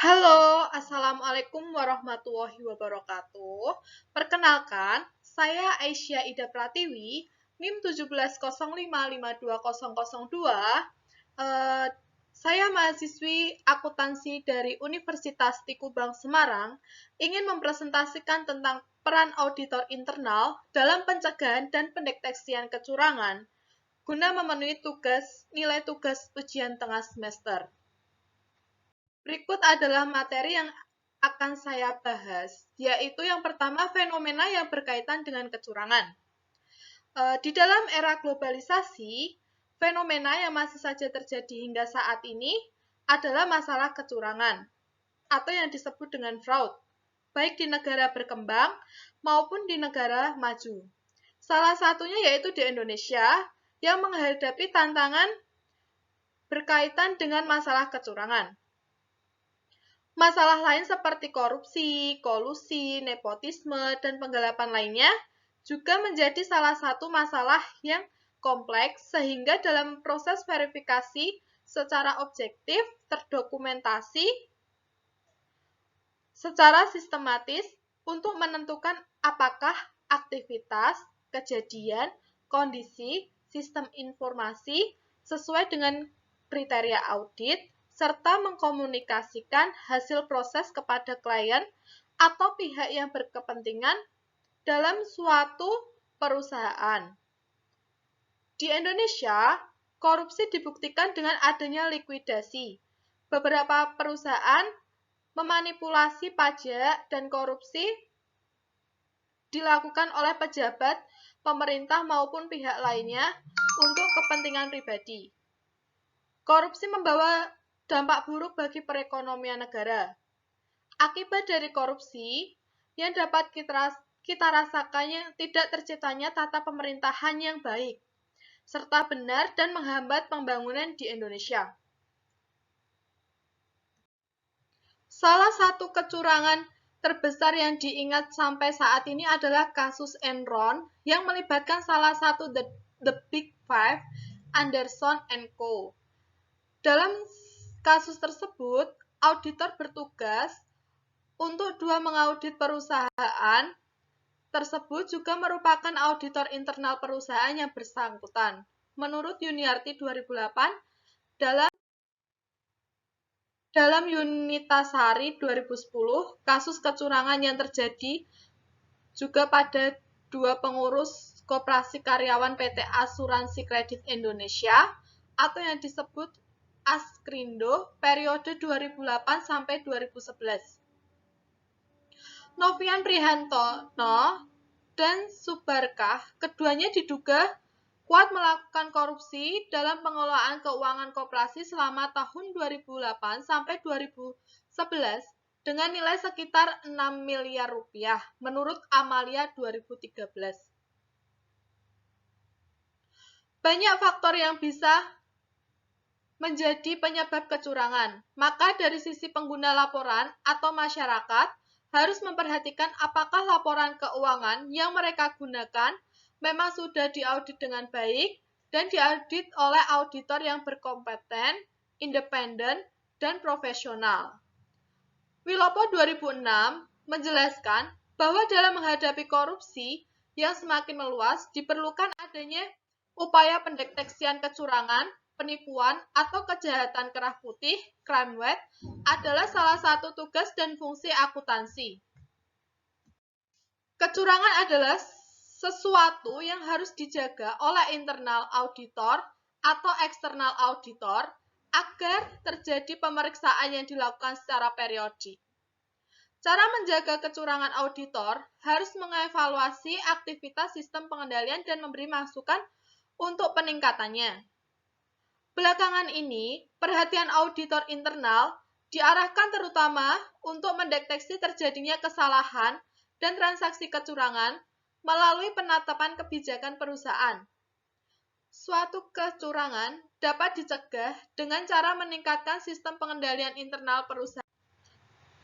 Halo, Assalamualaikum warahmatullahi wabarakatuh. Perkenalkan, saya Aisyah Ida Pratiwi, NIM 1705520002. Eh, saya mahasiswi akuntansi dari Universitas Tikubang Semarang, ingin mempresentasikan tentang peran auditor internal dalam pencegahan dan pendeteksian kecurangan, guna memenuhi nilai tugas ujian tengah semester. Berikut adalah materi yang akan saya bahas, yaitu yang pertama fenomena yang berkaitan dengan kecurangan. Di dalam era globalisasi, fenomena yang masih saja terjadi hingga saat ini adalah masalah kecurangan, atau yang disebut dengan fraud, baik di negara berkembang maupun di negara maju. Salah satunya yaitu di Indonesia, yang menghadapi tantangan berkaitan dengan masalah kecurangan. Masalah lain seperti korupsi, kolusi, nepotisme, dan penggelapan lainnya juga menjadi salah satu masalah yang kompleks sehingga dalam proses verifikasi secara objektif terdokumentasi secara sistematis untuk menentukan apakah aktivitas, kejadian, kondisi, sistem informasi sesuai dengan kriteria audit, serta mengkomunikasikan hasil proses kepada klien atau pihak yang berkepentingan dalam suatu perusahaan. Di Indonesia, korupsi dibuktikan dengan adanya likuidasi. Beberapa perusahaan memanipulasi pajak dan korupsi dilakukan oleh pejabat, pemerintah maupun pihak lainnya untuk kepentingan pribadi. Korupsi membawa dampak buruk bagi perekonomian negara. Akibat dari korupsi yang dapat kita rasakannya tidak terciptanya tata pemerintahan yang baik, serta benar dan menghambat pembangunan di Indonesia. Salah satu kecurangan terbesar yang diingat sampai saat ini adalah kasus Enron yang melibatkan salah satu the Big Five, Anderson & Co. Dalam kasus tersebut, auditor bertugas untuk mengaudit perusahaan tersebut juga merupakan auditor internal perusahaan yang bersangkutan. Menurut Yuniarti 2008, dalam Yunitasari 2010, kasus kecurangan yang terjadi juga pada dua pengurus Koperasi Karyawan PT Asuransi Kredit Indonesia atau yang disebut Askrindo periode 2008 sampai 2011. Novian Prihantono dan Subarkah, keduanya diduga kuat melakukan korupsi dalam pengelolaan keuangan koperasi selama tahun 2008 sampai 2011 dengan nilai sekitar 6 miliar rupiah menurut Amalia 2013. Banyak faktor yang bisa menjadi penyebab kecurangan, maka dari sisi pengguna laporan atau masyarakat harus memperhatikan apakah laporan keuangan yang mereka gunakan memang sudah diaudit dengan baik dan diaudit oleh auditor yang berkompeten, independen, dan profesional. Wilopo 2006 menjelaskan bahwa dalam menghadapi korupsi yang semakin meluas diperlukan adanya upaya pendeteksian kecurangan, penipuan, atau kejahatan kerah putih, crime wave, adalah salah satu tugas dan fungsi akuntansi. Kecurangan adalah sesuatu yang harus dijaga oleh internal auditor atau eksternal auditor agar terjadi pemeriksaan yang dilakukan secara periodik. Cara menjaga kecurangan auditor harus mengevaluasi aktivitas sistem pengendalian dan memberi masukan untuk peningkatannya. Belakangan ini, perhatian auditor internal diarahkan terutama untuk mendeteksi terjadinya kesalahan dan transaksi kecurangan melalui penetapan kebijakan perusahaan. Suatu kecurangan dapat dicegah dengan cara meningkatkan sistem pengendalian internal perusahaan.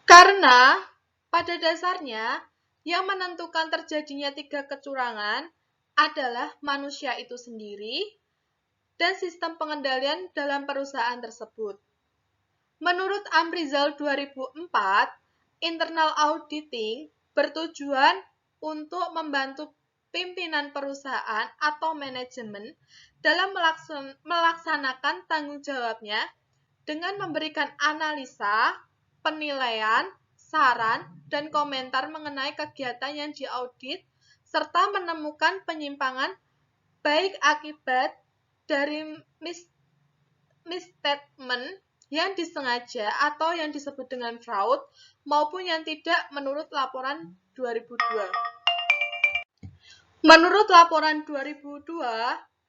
Karena pada dasarnya yang menentukan terjadinya tiga kecurangan adalah manusia itu sendiri dan sistem pengendalian dalam perusahaan tersebut. Menurut Amrizal 2004, internal auditing bertujuan untuk membantu pimpinan perusahaan atau manajemen dalam melaksanakan tanggung jawabnya dengan memberikan analisa, penilaian, saran, dan komentar mengenai kegiatan yang diaudit, serta menemukan penyimpangan baik akibat dari misstatement yang disengaja atau yang disebut dengan fraud maupun yang tidak menurut laporan 2002. Menurut laporan 2002,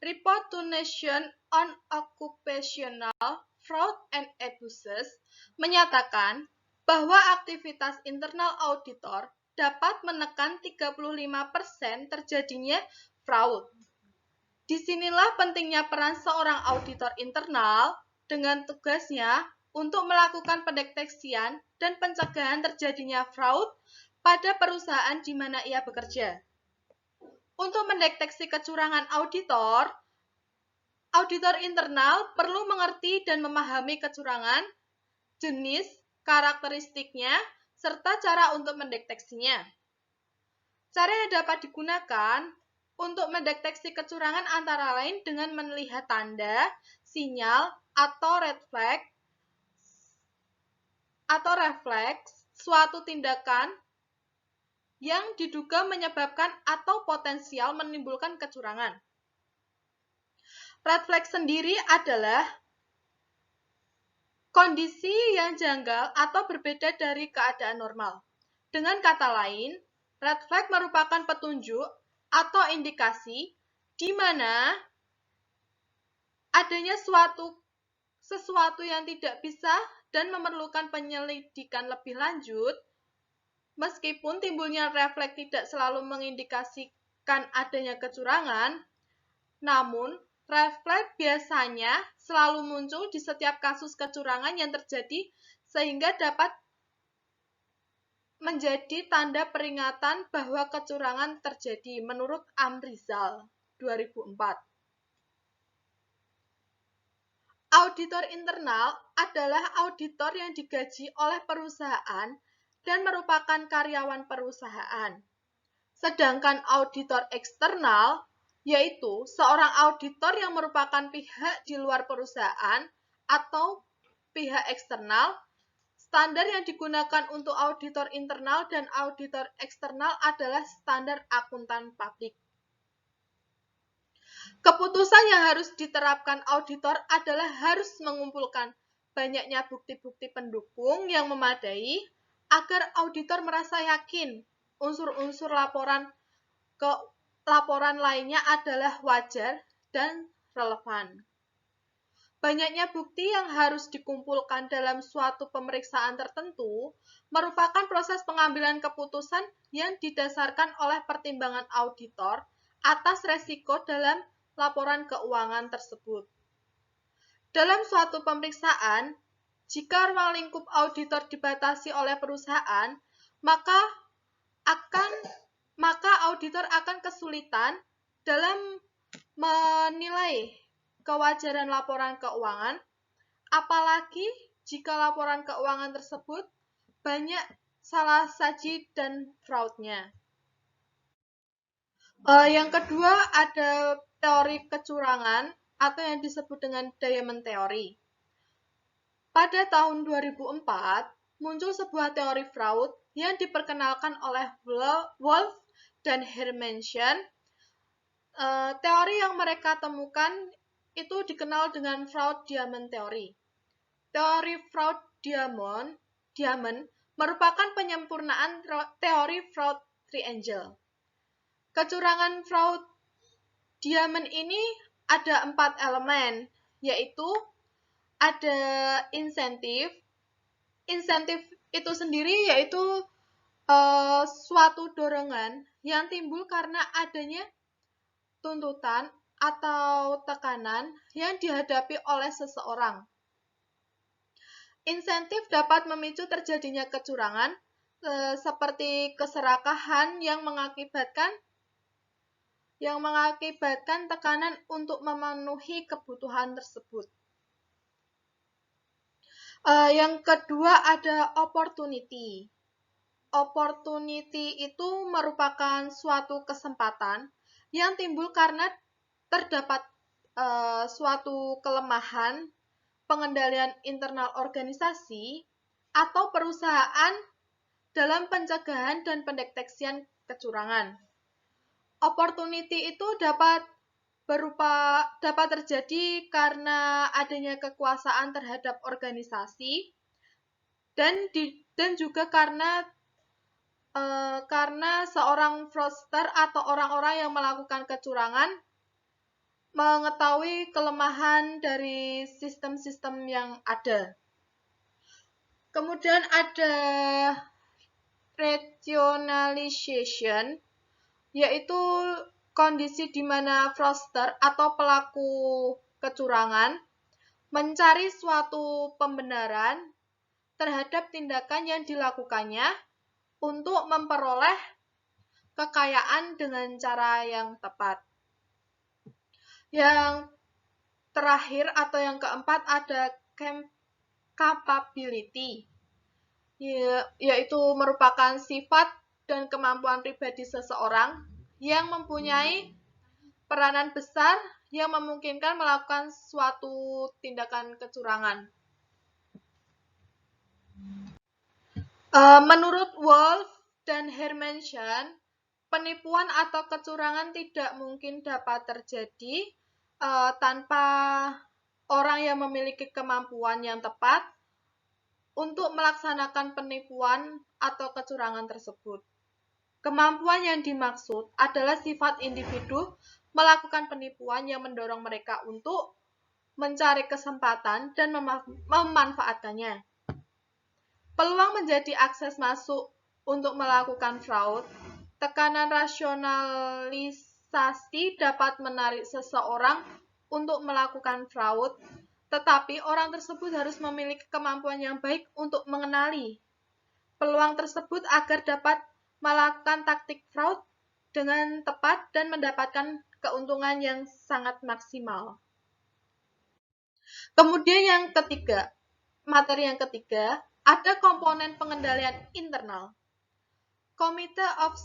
Report to Nation on Occupational Fraud and Abuses menyatakan bahwa aktivitas internal auditor dapat menekan 35% terjadinya fraud. Disinilah pentingnya peran seorang auditor internal dengan tugasnya untuk melakukan pendeteksian dan pencegahan terjadinya fraud pada perusahaan di mana ia bekerja. Untuk mendeteksi kecurangan auditor, auditor internal perlu mengerti dan memahami kecurangan, jenis, karakteristiknya, serta cara untuk mendeteksinya. Cara yang dapat digunakan untuk mendeteksi kecurangan antara lain dengan melihat tanda, sinyal, atau red flag, atau refleks suatu tindakan yang diduga menyebabkan atau potensial menimbulkan kecurangan. Red flag sendiri adalah kondisi yang janggal atau berbeda dari keadaan normal. Dengan kata lain, red flag merupakan petunjuk atau indikasi di mana adanya sesuatu yang tidak bisa dan memerlukan penyelidikan lebih lanjut. Meskipun timbulnya red flag tidak selalu mengindikasikan adanya kecurangan, namun red flag biasanya selalu muncul di setiap kasus kecurangan yang terjadi sehingga dapat menjadi tanda peringatan bahwa kecurangan terjadi menurut Amrizal 2004. Auditor internal adalah auditor yang digaji oleh perusahaan dan merupakan karyawan perusahaan. Sedangkan auditor eksternal yaitu seorang auditor yang merupakan pihak di luar perusahaan atau pihak eksternal. Standar yang digunakan untuk auditor internal dan auditor eksternal adalah standar akuntan publik. Keputusan yang harus diterapkan auditor adalah harus mengumpulkan banyaknya bukti-bukti pendukung yang memadai agar auditor merasa yakin unsur-unsur laporan lainnya adalah wajar dan relevan. Banyaknya bukti yang harus dikumpulkan dalam suatu pemeriksaan tertentu merupakan proses pengambilan keputusan yang didasarkan oleh pertimbangan auditor atas resiko dalam laporan keuangan tersebut. Dalam suatu pemeriksaan, jika ruang lingkup auditor dibatasi oleh perusahaan, maka auditor akan kesulitan dalam menilai kewajaran laporan keuangan, apalagi jika laporan keuangan tersebut banyak salah saji dan fraudnya. Yang kedua ada teori kecurangan atau yang disebut dengan Diamond Theory. Pada tahun 2004, muncul sebuah teori fraud yang diperkenalkan oleh Wolf dan Hermansen. Teori yang mereka temukan itu dikenal dengan fraud diamond theory. Teori fraud diamond merupakan penyempurnaan teori fraud triangle. Kecurangan fraud diamond ini ada 4 elemen, yaitu ada insentif. Insentif itu sendiri yaitu suatu dorongan yang timbul karena adanya tuntutan atau tekanan yang dihadapi oleh seseorang. Insentif dapat memicu terjadinya kecurangan seperti keserakahan yang mengakibatkan tekanan untuk memenuhi kebutuhan tersebut. Yang kedua ada opportunity. Opportunity itu merupakan suatu kesempatan yang timbul karena terdapat suatu kelemahan pengendalian internal organisasi atau perusahaan dalam pencegahan dan pendeteksian kecurangan. Opportunity itu dapat terjadi karena adanya kekuasaan terhadap organisasi dan juga karena seorang fraudster atau orang-orang yang melakukan kecurangan mengetahui kelemahan dari sistem-sistem yang ada. Kemudian ada rationalization, yaitu kondisi di mana fraudster atau pelaku kecurangan mencari suatu pembenaran terhadap tindakan yang dilakukannya untuk memperoleh kekayaan dengan cara yang tepat. Yang terakhir atau yang keempat ada capability, yaitu merupakan sifat dan kemampuan pribadi seseorang yang mempunyai peranan besar yang memungkinkan melakukan suatu tindakan kecurangan. Menurut Wolf dan Hermansen, penipuan atau kecurangan tidak mungkin dapat terjadi tanpa orang yang memiliki kemampuan yang tepat untuk melaksanakan penipuan atau kecurangan tersebut. Kemampuan yang dimaksud adalah sifat individu melakukan penipuan yang mendorong mereka untuk mencari kesempatan dan memanfaatkannya. Peluang menjadi akses masuk untuk melakukan fraud. Tekanan rasionalisasi dapat menarik seseorang untuk melakukan fraud, tetapi orang tersebut harus memiliki kemampuan yang baik untuk mengenali peluang tersebut agar dapat melakukan taktik fraud dengan tepat dan mendapatkan keuntungan yang sangat maksimal. Kemudian yang ketiga, materi yang ketiga, ada komponen pengendalian internal. Committee of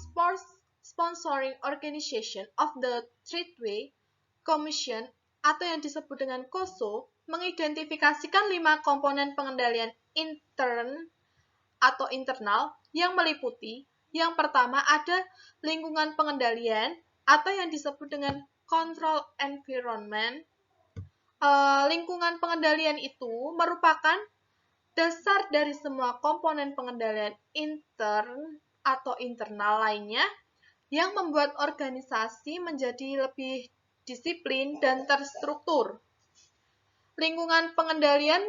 Sponsoring Organization of the Tradeway Commission atau yang disebut dengan COSO mengidentifikasikan 5 komponen pengendalian internal yang meliputi. Yang pertama ada lingkungan pengendalian atau yang disebut dengan control environment. Lingkungan pengendalian itu merupakan dasar dari semua komponen pengendalian intern atau internal lainnya yang membuat organisasi menjadi lebih disiplin dan terstruktur. Lingkungan pengendalian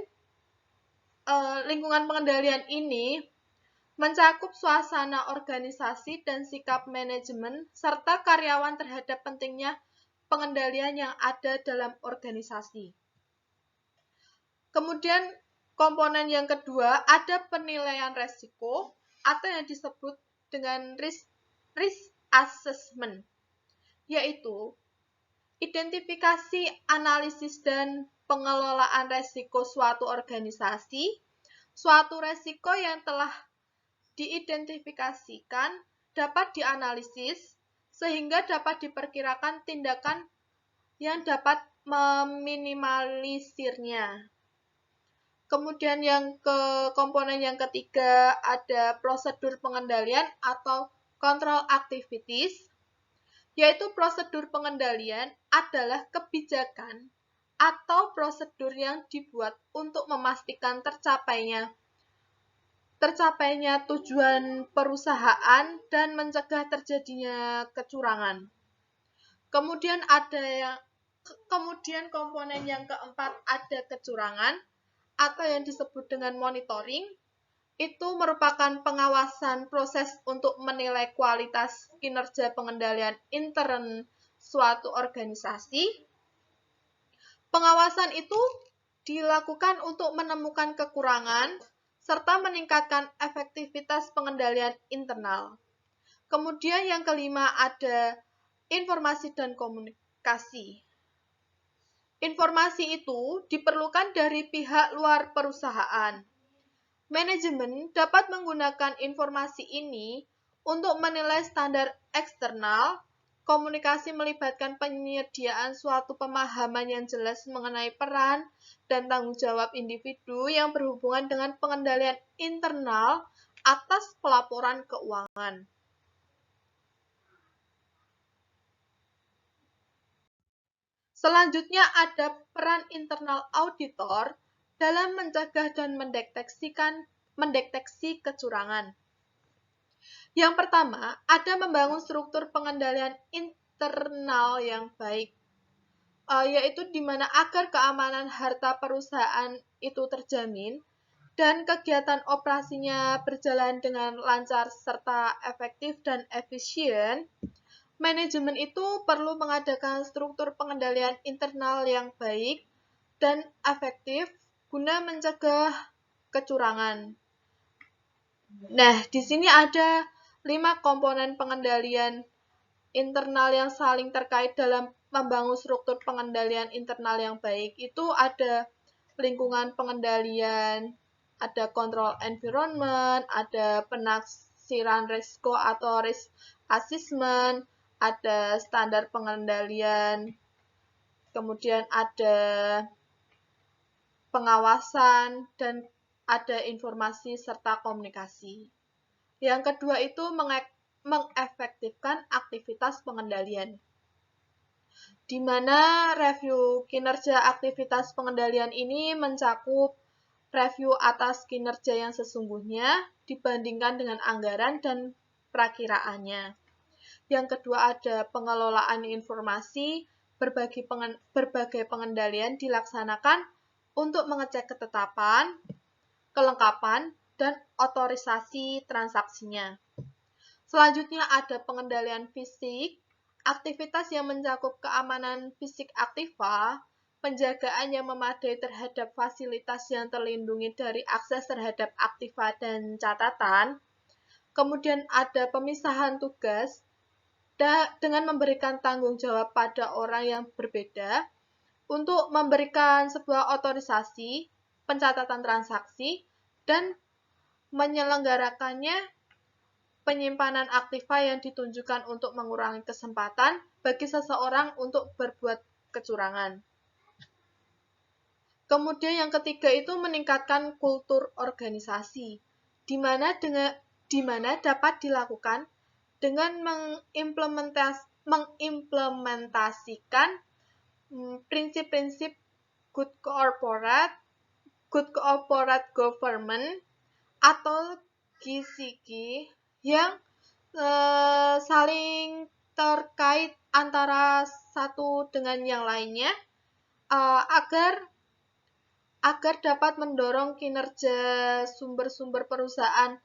ini mencakup suasana organisasi dan sikap manajemen serta karyawan terhadap pentingnya pengendalian yang ada dalam organisasi. Kemudian komponen yang kedua ada penilaian resiko atau yang disebut dengan risk assessment, yaitu identifikasi, analisis, dan pengelolaan resiko suatu organisasi. Suatu resiko yang telah diidentifikasikan dapat dianalisis sehingga dapat diperkirakan tindakan yang dapat meminimalisirnya. Kemudian komponen yang ketiga ada prosedur pengendalian atau control activities, yaitu prosedur pengendalian adalah kebijakan atau prosedur yang dibuat untuk memastikan tercapainya tujuan perusahaan dan mencegah terjadinya kecurangan. Kemudian komponen yang keempat ada kecurangan atau yang disebut dengan monitoring. Itu merupakan pengawasan proses untuk menilai kualitas kinerja pengendalian intern suatu organisasi. Pengawasan itu dilakukan untuk menemukan kekurangan serta meningkatkan efektivitas pengendalian internal. Kemudian yang kelima ada informasi dan komunikasi. Informasi itu diperlukan dari pihak luar perusahaan. Manajemen dapat menggunakan informasi ini untuk menilai standar eksternal. Komunikasi melibatkan penyediaan suatu pemahaman yang jelas mengenai peran dan tanggung jawab individu yang berhubungan dengan pengendalian internal atas pelaporan keuangan. Selanjutnya ada peran internal auditor dalam mencegah dan mendeteksi kecurangan. Yang pertama, ada membangun struktur pengendalian internal yang baik, yaitu di mana agar keamanan harta perusahaan itu terjamin dan kegiatan operasinya berjalan dengan lancar serta efektif dan efisien. Manajemen itu perlu mengadakan struktur pengendalian internal yang baik dan efektif guna mencegah kecurangan. Nah, di sini ada 5 komponen pengendalian internal yang saling terkait dalam membangun struktur pengendalian internal yang baik. Itu ada lingkungan pengendalian, ada control environment, ada penaksiran risiko atau risk assessment, ada standar pengendalian, kemudian ada pengawasan, dan ada informasi serta komunikasi. Yang kedua itu mengefektifkan aktivitas pengendalian, di mana review kinerja aktivitas pengendalian ini mencakup review atas kinerja yang sesungguhnya dibandingkan dengan anggaran dan perakiraannya. Yang kedua ada pengelolaan informasi, berbagai pengendalian dilaksanakan untuk mengecek ketetapan, kelengkapan, dan otorisasi transaksinya. Selanjutnya ada pengendalian fisik, aktivitas yang mencakup keamanan fisik aktiva, penjagaan yang memadai terhadap fasilitas yang terlindungi dari akses terhadap aktiva dan catatan. Kemudian ada pemisahan tugas, dengan memberikan tanggung jawab pada orang yang berbeda untuk memberikan sebuah otorisasi, pencatatan transaksi, dan menyelenggarakannya penyimpanan aktiva yang ditunjukkan untuk mengurangi kesempatan bagi seseorang untuk berbuat kecurangan. Kemudian yang ketiga itu meningkatkan kultur organisasi, di mana dapat dilakukan dengan mengimplementasikan prinsip-prinsip good corporate government atau GCG yang saling terkait antara satu dengan yang lainnya, agar dapat mendorong kinerja sumber-sumber perusahaan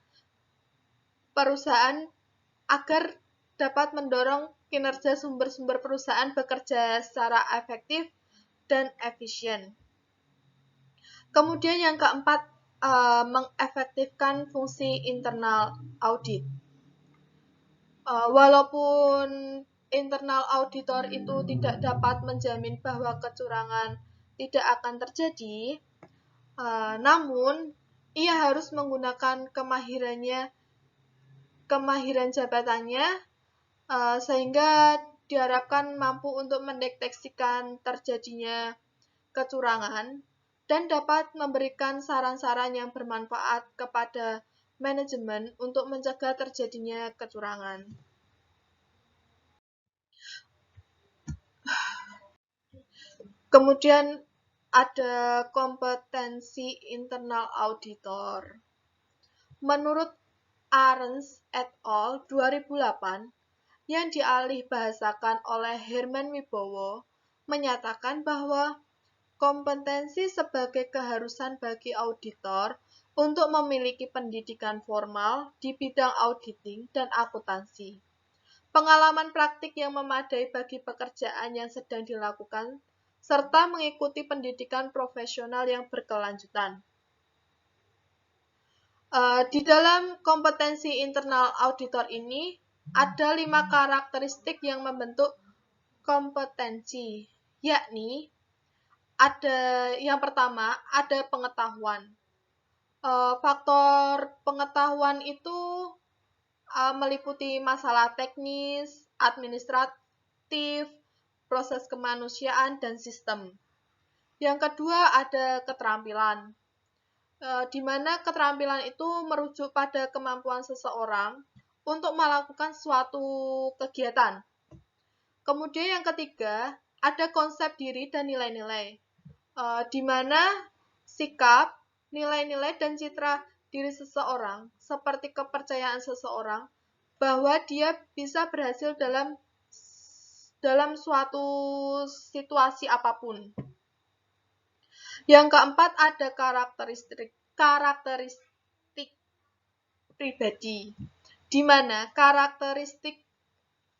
agar dapat mendorong kinerja sumber-sumber perusahaan bekerja secara efektif dan efisien. Kemudian yang keempat, mengefektifkan fungsi internal audit. Walaupun internal auditor itu tidak dapat menjamin bahwa kecurangan tidak akan terjadi, namun ia harus menggunakan kemahiran jabatannya, sehingga diharapkan mampu untuk mendeteksikan terjadinya kecurangan dan dapat memberikan saran-saran yang bermanfaat kepada manajemen untuk mencegah terjadinya kecurangan. Kemudian ada kompetensi internal auditor. Menurut Arens et al. 2008, yang dialihbahasakan oleh Herman Wibowo, menyatakan bahwa kompetensi sebagai keharusan bagi auditor untuk memiliki pendidikan formal di bidang auditing dan akuntansi, pengalaman praktik yang memadai bagi pekerjaan yang sedang dilakukan, serta mengikuti pendidikan profesional yang berkelanjutan. Di dalam kompetensi internal auditor ini, ada 5 karakteristik yang membentuk kompetensi, yakni Ada yang pertama, ada pengetahuan. Faktor pengetahuan itu meliputi masalah teknis, administratif, proses kemanusiaan, dan sistem. Yang kedua ada keterampilan, di mana keterampilan itu merujuk pada kemampuan seseorang untuk melakukan suatu kegiatan. Kemudian yang ketiga ada konsep diri dan nilai-nilai, di mana sikap, nilai-nilai, dan citra diri seseorang, seperti kepercayaan seseorang, bahwa dia bisa berhasil dalam suatu situasi apapun. Yang keempat ada karakteristik pribadi, di mana karakteristik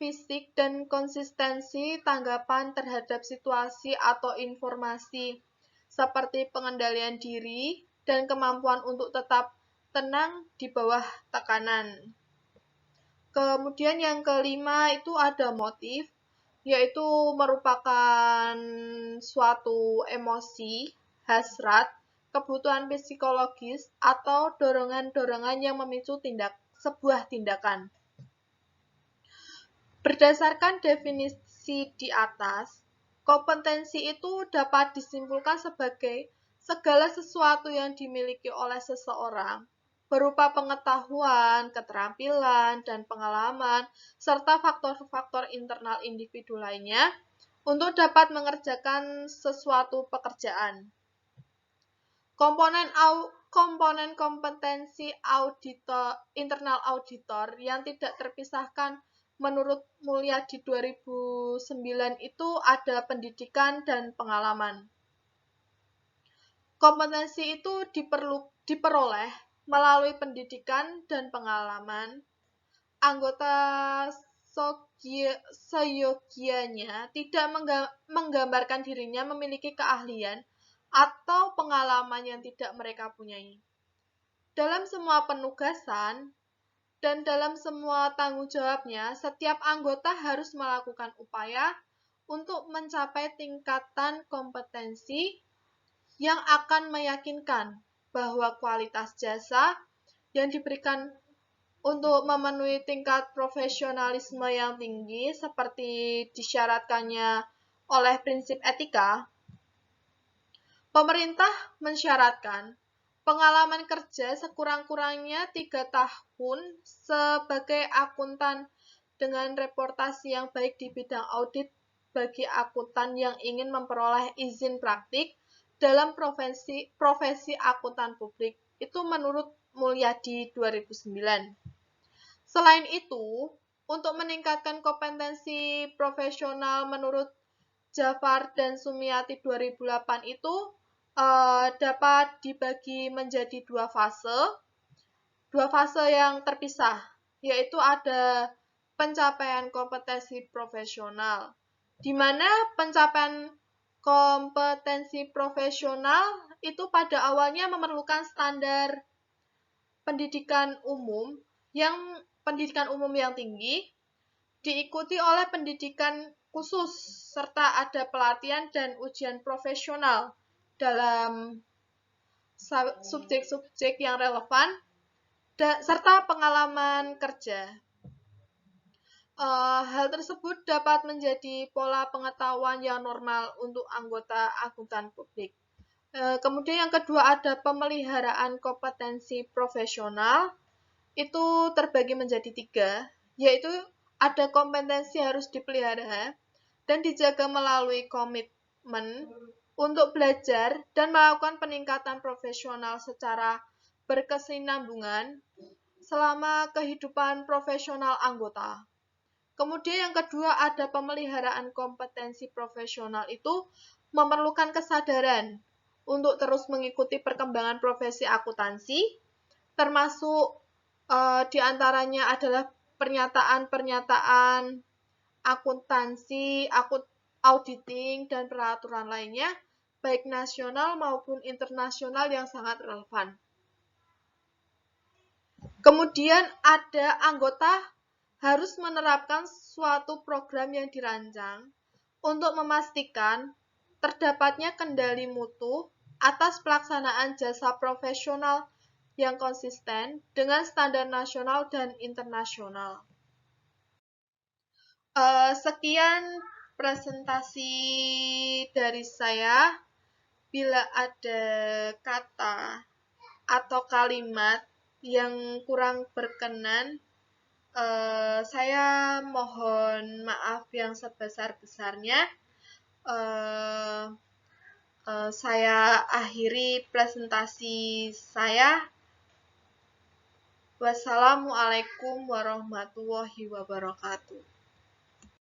fisik dan konsistensi tanggapan terhadap situasi atau informasi seperti pengendalian diri dan kemampuan untuk tetap tenang di bawah tekanan. Kemudian yang kelima itu ada motif, yaitu merupakan suatu emosi, hasrat, kebutuhan psikologis, atau dorongan-dorongan yang memicu sebuah tindakan. Berdasarkan definisi di atas, kompetensi itu dapat disimpulkan sebagai segala sesuatu yang dimiliki oleh seseorang, berupa pengetahuan, keterampilan, dan pengalaman, serta faktor-faktor internal individu lainnya, untuk dapat mengerjakan sesuatu pekerjaan. Komponen kompetensi internal auditor yang tidak terpisahkan menurut Mulyadi 2009 itu ada pendidikan dan pengalaman. Kompetensi itu diperoleh melalui pendidikan dan pengalaman. Anggota seyogianya tidak menggambarkan dirinya memiliki keahlian atau pengalaman yang tidak mereka punyai. Dalam semua penugasan dan dalam semua tanggung jawabnya, setiap anggota harus melakukan upaya untuk mencapai tingkatan kompetensi yang akan meyakinkan bahwa kualitas jasa yang diberikan untuk memenuhi tingkat profesionalisme yang tinggi seperti disyaratkannya oleh prinsip etika. Pemerintah mensyaratkan pengalaman kerja sekurang-kurangnya 3 tahun sebagai akuntan dengan reputasi yang baik di bidang audit bagi akuntan yang ingin memperoleh izin praktik dalam profesi akuntan publik. Itu menurut Mulyadi 2009. Selain itu, untuk meningkatkan kompetensi profesional menurut Jafar dan Sumiati 2008 itu dapat dibagi menjadi dua fase yang terpisah, yaitu ada pencapaian kompetensi profesional, di mana pencapaian kompetensi profesional itu pada awalnya memerlukan standar pendidikan umum yang tinggi, diikuti oleh pendidikan khusus, serta ada pelatihan dan ujian profesional dalam subjek-subjek yang relevan, serta pengalaman kerja. Hal tersebut dapat menjadi pola pengetahuan yang normal untuk anggota akuntan publik. Kemudian yang kedua ada pemeliharaan kompetensi profesional, itu terbagi menjadi 3, yaitu ada kompetensi harus dipelihara dan dijaga melalui komitmen untuk belajar dan melakukan peningkatan profesional secara berkesinambungan selama kehidupan profesional anggota. Kemudian yang kedua ada pemeliharaan kompetensi profesional itu memerlukan kesadaran untuk terus mengikuti perkembangan profesi akuntansi, termasuk di antaranya adalah pernyataan-pernyataan akuntansi, auditing, dan peraturan lainnya, baik nasional maupun internasional yang sangat relevan. Kemudian ada anggota harus menerapkan suatu program yang dirancang untuk memastikan terdapatnya kendali mutu atas pelaksanaan jasa profesional yang konsisten dengan standar nasional dan internasional. Sekian presentasi dari saya. Bila ada kata atau kalimat yang kurang berkenan, saya mohon maaf yang sebesar-besarnya. Saya akhiri presentasi saya. Wassalamualaikum warahmatullahi wabarakatuh.